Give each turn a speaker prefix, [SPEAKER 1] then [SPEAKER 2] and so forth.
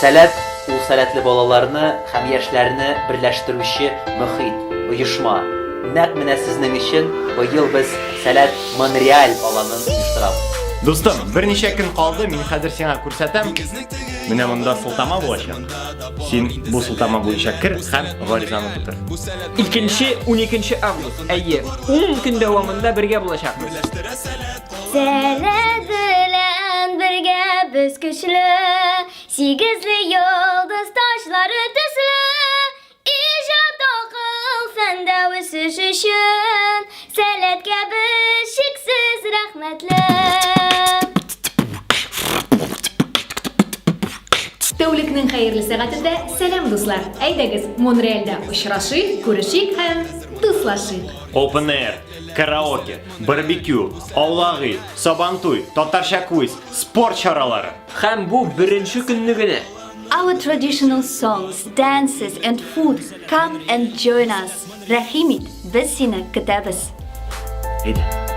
[SPEAKER 1] Сәләт ул сәләтле балаларны һәм яшьләрне берләштерүче мөхит, оешма. Нәкъ менә сезнең өчен быел без Сәләт Монреаль аланын оештырабыз.
[SPEAKER 2] Достым, берничә көн калды, мин хәзер сиңа күрсәтәм. Менә монда сылтама булачак. Син бу сылтама буенча кер һәм гаризаны тутыр.
[SPEAKER 3] 2-12 август. Әйе, 10 көн дәвамында бергә булачакбыз.
[SPEAKER 4] Сәләт белән бергә без көчле, сигезле йолдыз ташлары төсле, иҗат акыл фәндә үсеш өчен, сәләткә без шиксез рәхмәтле.
[SPEAKER 5] Тәүлекнең хәерле сәгатендә сәлам дуслар. Әйдәгез, Монреальдә очрашыйк, күрешик һәм дуслашыйк.
[SPEAKER 2] Open air, караоке, барбекю, аулагый, сабантуй, татарча квиз, спорт чаралары.
[SPEAKER 3] Һәм бу беренче көнне генә.
[SPEAKER 4] Our traditional songs, dances and food, come and join us. Рәхим ит, без сине көтәбез.
[SPEAKER 2] Әйдә.